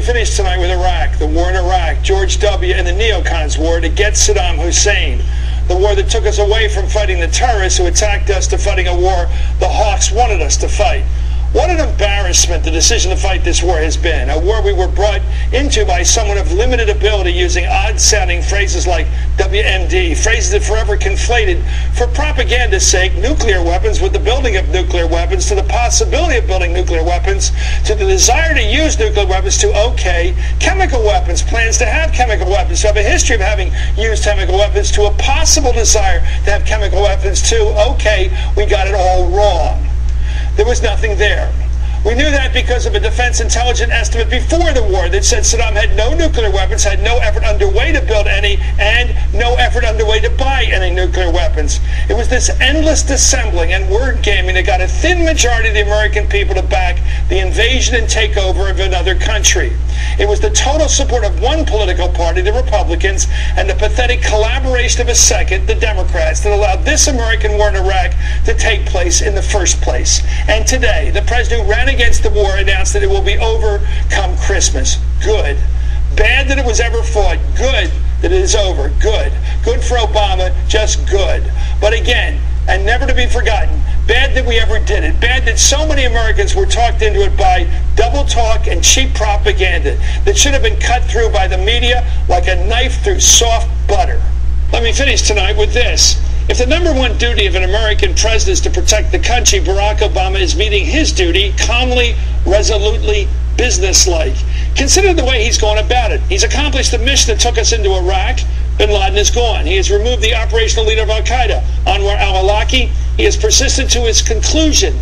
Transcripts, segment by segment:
finish tonight with Iraq, the war in Iraq, George W. and the neocons war to get Saddam Hussein. The war that took us away from fighting the terrorists who attacked us to fighting a war the hawks wanted us to fight. What an embarrassment the decision to fight this war has been. A war we were brought into by someone of limited ability using odd-sounding phrases like WMD, phrases that forever conflated, for propaganda's sake, nuclear weapons with the building of nuclear weapons, to the possibility of building nuclear weapons, to the desire to use nuclear weapons, to, okay, chemical weapons, plans to have chemical weapons, to have a history of having used chemical weapons, to a possible desire to have chemical weapons, to, okay, we got it all wrong. There was nothing there. We knew that because of a defense intelligence estimate before the war that said Saddam had no nuclear weapons, had no effort underway to build any, and no effort underway to buy any nuclear weapons. It was this endless dissembling and word gaming that got a thin majority of the American people to back the invasion and takeover of another country. It was the total support of one political party, the Republicans, and the pathetic collaboration of a second, the Democrats, that allowed this American war in Iraq to take place in the first place. And today, the president who ran against the war announced that it will be over come Christmas. Good. Bad that it was ever fought. Good that it is over. Good. Good for Obama. Just good. But again, and never to be forgotten, bad that we ever did it. Bad that so many Americans were talked into it by double talk and cheap propaganda that should have been cut through by the media like a knife through soft butter. Let me finish tonight with this. If the number one duty of an American president is to protect the country, Barack Obama is meeting his duty calmly, resolutely, businesslike. Consider the way he's gone about it. He's accomplished the mission that took us into Iraq. Bin Laden is gone. He has removed the operational leader of al-Qaeda, Anwar al-Awlaki. He has persisted to his conclusion,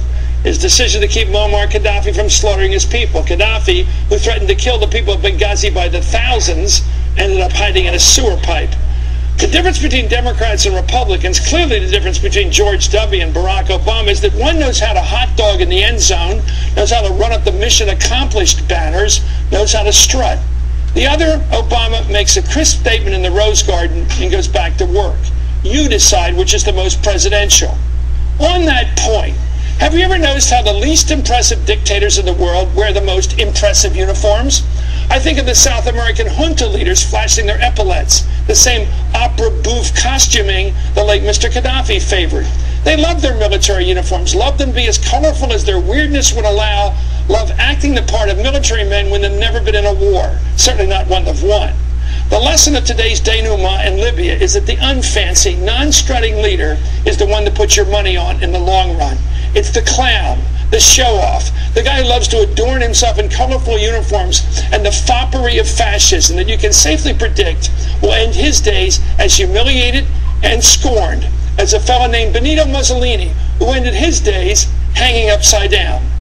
his decision to keep Muammar Gaddafi from slaughtering his people. Gaddafi, who threatened to kill the people of Benghazi by the thousands, ended up hiding in a sewer pipe. The difference between Democrats and Republicans, clearly the difference between George W. and Barack Obama, is that one knows how to hot dog in the end zone, knows how to run up the mission accomplished banners, knows how to strut. The other, Obama, makes a crisp statement in the Rose Garden and goes back to work. You decide which is the most presidential. On that point, have you ever noticed how the least impressive dictators in the world wear the most impressive uniforms? I think of the South American junta leaders flashing their epaulets, the same opera bouffe costuming the late Mr. Gaddafi favored. They love their military uniforms, love them to be as colorful as their weirdness would allow, love acting the part of military men when they've never been in a war, certainly not one they've won. The lesson of today's denouement in Libya is that the unfancy, non-strutting leader is the one to put your money on in the long run. It's the clown, the show-off, the guy who loves to adorn himself in colorful uniforms, and the foppery of fascism that you can safely predict will end his days as humiliated and scorned as a fellow named Benito Mussolini, who ended his days hanging upside down.